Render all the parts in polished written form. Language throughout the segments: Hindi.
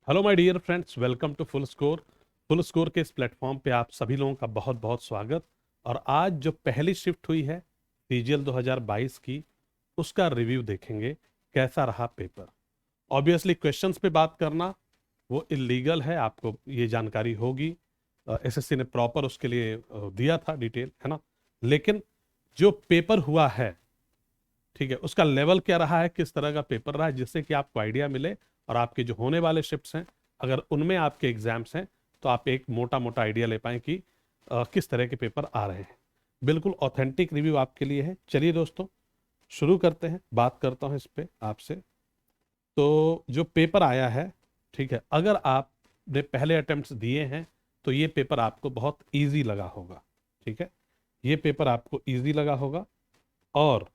Hello my dear friends, welcome to full score. Full score के इस प्लेटफॉर्म पे आप सभी लोगों का बहुत बहुत स्वागत। और आज जो पहली शिफ्ट हुई है सीजीएल 2022 की, उसका रिव्यू देखेंगे। कैसा रहा पेपर। ऑब्वियसली क्वेश्चंस पे बात करना वो इलीगल है, आपको ये जानकारी होगी। एसएससी ने प्रॉपर उसके लिए दिया था डिटेल, है ना। लेकिन जो पेपर हुआ है, ठीक है, उसका लेवल क्या रहा है, किस तरह का पेपर रहा है, जिससे कि आपको आइडिया मिले और आपके जो होने वाले शिफ्ट्स हैं, अगर उनमें आपके एग्जाम्स हैं, तो आप एक मोटा मोटा आइडिया ले पाएं कि किस तरह के पेपर आ रहे हैं। बिल्कुल ऑथेंटिक रिव्यू आपके लिए है। चलिए दोस्तों, शुरू करते हैं। बात करता हूं इस पे आपसे। तो जो पेपर आया है, ठीक है, अगर आपने पहले अटेम्प्ट्स दिए हैं तो ये पेपर आपको बहुत ईजी लगा होगा। ठीक है, ये पेपर आपको ईजी लगा होगा। और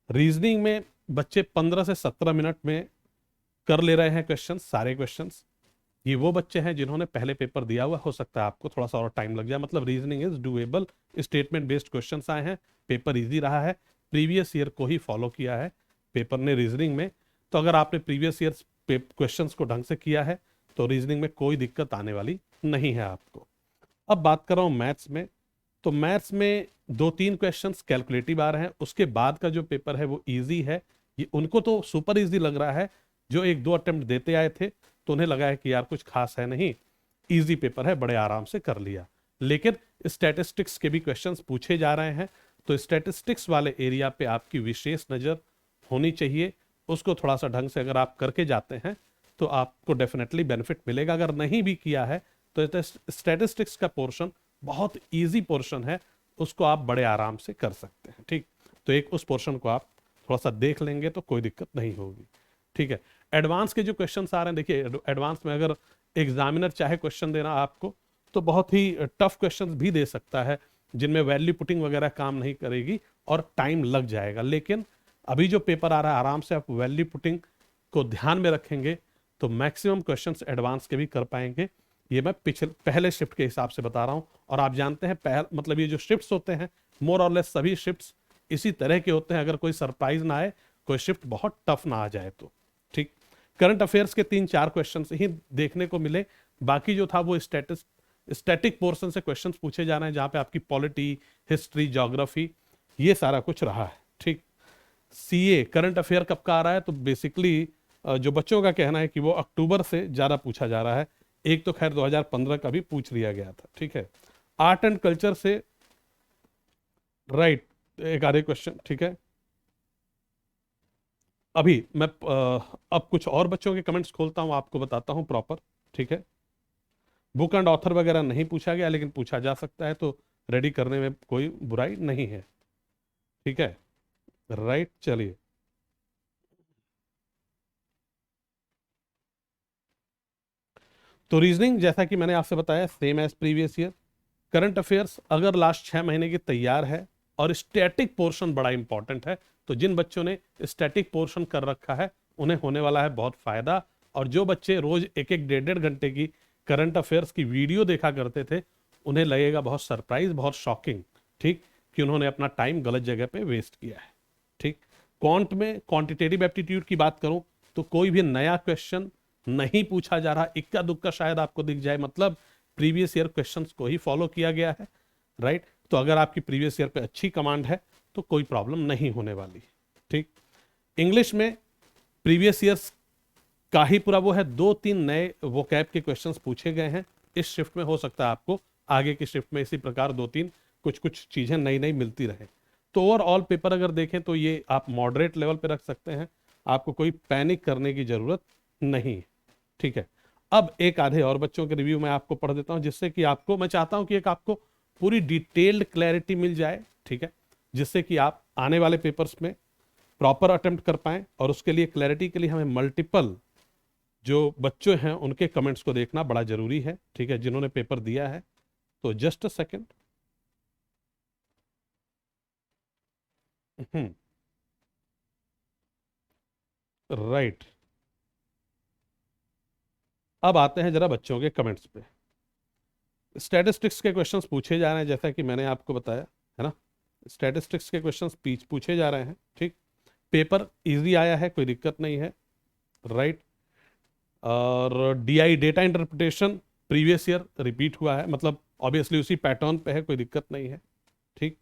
रीजनिंग में बच्चे 15 से 17 मिनट में कर ले रहे हैं क्वेश्चंस, सारे क्वेश्चंस। ये वो बच्चे हैं जिन्होंने पहले पेपर दिया हुआ। हो सकता है आपको थोड़ा सा और टाइम लग जाए, मतलब reasoning is doable. Statement based questions आए हैं, पेपर इजी रहा है। प्रीवियस ईयर को ही फॉलो किया है पेपर ने रीजनिंग में। तो अगर आपने प्रीवियस ईयर क्वेश्चंस को ढंग से किया है तो रीजनिंग में कोई दिक्कत आने वाली नहीं है आपको। अब बात कर रहा हूँ मैथ्स में। तो मैथ्स में दो तीन क्वेश्चंस कैलकुलेटिव आ रहे हैं, उसके बाद का जो पेपर है वो इजी है। ये उनको तो सुपर इजी लग रहा है। जो एक दो अटेम्प्ट देते आए थे तो उन्हें लगा है कि यार कुछ खास है नहीं, इजी पेपर है, बड़े आराम से कर लिया। लेकिन स्टैटिस्टिक्स के भी क्वेश्चंस पूछे जा रहे हैं, तो स्टैटिस्टिक्स वाले एरिया पे आपकी विशेष नज़र होनी चाहिए। उसको थोड़ा सा ढंग से अगर आप करके जाते हैं तो आपको डेफिनेटली बेनिफिट मिलेगा। अगर नहीं भी किया है तो स्टैटिस्टिक्स का पोर्शन बहुत इजी पोर्शन है, उसको आप बड़े आराम से कर सकते हैं। ठीक, तो एक उस पोर्शन को आप थोड़ा सा देख लेंगे तो कोई दिक्कत नहीं होगी। ठीक है, एडवांस के जो क्वेश्चंस आ रहे हैं, देखिए एडवांस में अगर एग्जामिनर चाहे क्वेश्चन देना आपको तो बहुत ही टफ क्वेश्चंस भी दे सकता है, जिनमें वैल्यू पुटिंग वगैरह काम नहीं करेगी और टाइम लग जाएगा। लेकिन अभी जो पेपर आ रहा है, आराम से आप वैल्यू पुटिंग को ध्यान में रखेंगे तो मैक्सिमम क्वेश्चंस एडवांस के भी कर पाएंगे। ये मैं पिछले पहले शिफ्ट के हिसाब से बता रहा हूं। और आप जानते हैं मतलब ये जो शिफ्ट्स होते हैं, मोर और लेस सभी शिफ्ट्स इसी तरह के होते हैं। अगर कोई सरप्राइज ना आए, कोई शिफ्ट बहुत टफ ना आ जाए तो। ठीक, करंट अफेयर्स के 3-4 क्वेश्चन ही देखने को मिले। बाकी जो था वो स्टैटिक पोर्शन से क्वेश्चंस पूछे जा रहे हैं, जहां पे आपकी पॉलिटी, हिस्ट्री, ज्योग्राफी, ये सारा कुछ रहा है। ठीक, सीए करंट अफेयर कब का आ रहा है, तो बेसिकली जो बच्चों का कहना है कि वो अक्टूबर से ज़्यादा पूछा जा रहा है। एक तो खैर 2015 का भी पूछ लिया गया था। ठीक है, आर्ट एंड कल्चर से राइट एक आधे क्वेश्चन। ठीक है, अभी मैं अब कुछ और बच्चों के कमेंट्स खोलता हूं, आपको बताता हूं प्रॉपर। ठीक है, बुक एंड ऑथर वगैरह नहीं पूछा गया, लेकिन पूछा जा सकता है, तो रेडी करने में कोई बुराई नहीं है। ठीक है, राइट, चलिए। तो रीजनिंग जैसा कि मैंने आपसे बताया, same as previous year. Current affairs अगर लास्ट 6 महीने की तैयार है, और स्टैटिक पोर्शन बड़ा इंपॉर्टेंट है, तो जिन बच्चों ने स्टैटिक पोर्शन कर रखा है उन्हें होने वाला है बहुत फायदा। और जो बच्चे रोज एक एक डेढ़ डेढ़ घंटे की करंट अफेयर्स की वीडियो देखा करते थे, उन्हें लगेगा बहुत सरप्राइज, बहुत शॉकिंग, ठीक, कि उन्होंने अपना टाइम गलत जगह पे वेस्ट किया है। ठीक, क्वांट में क्वांटिटेटिव एप्टीट्यूड की बात करूं तो कोई भी नया क्वेश्चन नहीं पूछा जा रहा। इक्का दुक्का शायद आपको दिख जाए, मतलब प्रीवियस ईयर क्वेश्चंस को ही फॉलो किया गया है। राइट, तो अगर आपकी प्रीवियस ईयर पे अच्छी कमांड है तो कोई प्रॉब्लम नहीं होने वाली। ठीक, इंग्लिश में प्रीवियस ईयर्स का ही पूरा वो है, 2-3 नए वोकैब के क्वेश्चंस पूछे गए हैं इस शिफ्ट में। हो सकता है आपको आगे की शिफ्ट में इसी प्रकार 2-3 कुछ कुछ चीजें नई नई मिलती रहे। तो ओवरऑल पेपर अगर देखें तो ये आप मॉडरेट लेवल पे रख सकते हैं, आपको कोई पैनिक करने की जरूरत नहीं है। ठीक है, अब एक आधे और बच्चों के रिव्यू मैं आपको पढ़ देता हूं, जिससे कि आपको, मैं चाहता हूं कि एक आपको पूरी डिटेल्ड क्लैरिटी मिल जाए। ठीक है, जिससे कि आप आने वाले पेपर्स में प्रॉपर अटेम्प्ट कर पाएं। और उसके लिए, क्लैरिटी के लिए, हमें मल्टीपल जो बच्चे हैं उनके कमेंट्स को देखना बड़ा जरूरी है। ठीक है, जिन्होंने पेपर दिया है। तो जस्ट अ सेकेंड। राइट, अब आते हैं जरा बच्चों के कमेंट्स पे। स्टैटिस्टिक्स के क्वेश्चंस पूछे जा रहे हैं, जैसा कि मैंने आपको बताया, है ना। स्टैटिस्टिक्स के क्वेश्चंस पूछे जा रहे हैं। ठीक, पेपर इजी आया है, कोई दिक्कत नहीं है। राइट, और DI data interpretation previous year repeat हुआ है, मतलब ऑब्वियसली उसी पैटर्न पे है, कोई दिक्कत नहीं है। ठीक।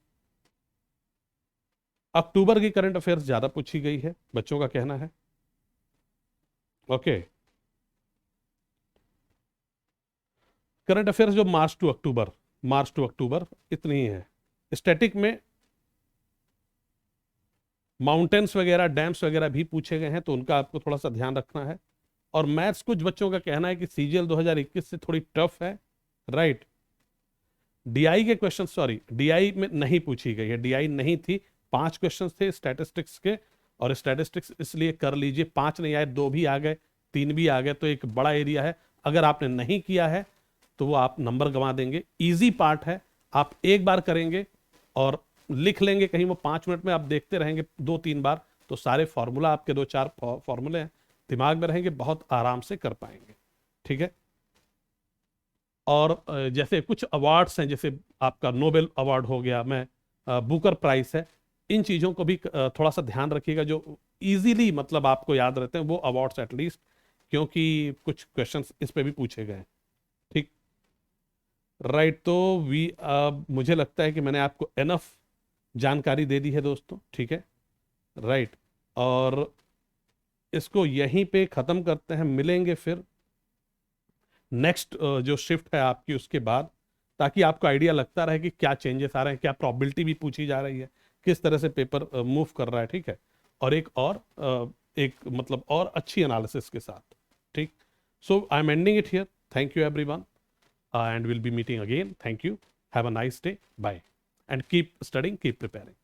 अक्टूबर की करंट अफेयर्स ज्यादा पूछी गई है, बच्चों का कहना है। ओके। करंट अफेयर्स जो मार्च टू अक्टूबर इतनी ही है। स्टैटिक में माउंटेन्स वगैरह, डैम्स वगैरह भी पूछे गए हैं, तो उनका आपको थोड़ा सा ध्यान रखना है। और मैथ्स कुछ बच्चों का कहना है कि CGL 2021 से थोड़ी टफ है, राइट। DI के क्वेश्चन, सॉरी DI में नहीं पूछी गई है, DI नहीं थी। 5 क्वेश्चन थे स्टैटिस्टिक्स के, और स्टैटिस्टिक्स इसलिए कर लीजिए, 5 नहीं आए, 2 भी आ गए, 3 भी आ गए, तो एक बड़ा एरिया है। अगर आपने नहीं किया है तो वो आप नंबर गंवा देंगे। इजी पार्ट है, आप एक बार करेंगे और लिख लेंगे कहीं, वो 5 मिनट में आप देखते रहेंगे 2-3 बार, तो सारे फॉर्मूला आपके 2-4 फॉर्मूले हैं दिमाग में रहेंगे, बहुत आराम से कर पाएंगे। ठीक है। और जैसे कुछ अवार्ड्स हैं, जैसे आपका नोबेल अवार्ड हो गया, मैं बुकर प्राइज है, इन चीज़ों को भी थोड़ा सा ध्यान रखिएगा, जो इजीली मतलब आपको याद रहते हैं वो अवार्ड्स एटलीस्ट, क्योंकि कुछ क्वेश्चंस इस पे भी पूछे गए हैं। ठीक। राइट। तो मुझे लगता है कि मैंने आपको एनफ जानकारी दे दी है दोस्तों। ठीक है। राइट। और इसको यहीं पे ख़त्म करते हैं, मिलेंगे फिर नेक्स्ट जो शिफ्ट है आपकी उसके बाद, ताकि आपको आइडिया लगता रहे कि क्या चेंजेस आ रहे हैं, क्या प्रॉबिलिटी भी पूछी जा रही है, किस तरह से पेपर मूव कर रहा है। ठीक है। और एक मतलब और अच्छी एनालिसिस के साथ। ठीक। So I am ending it here. Thank you everyone, and we'll be meeting again. Thank you. Have a nice day. Bye. And keep studying, keep preparing.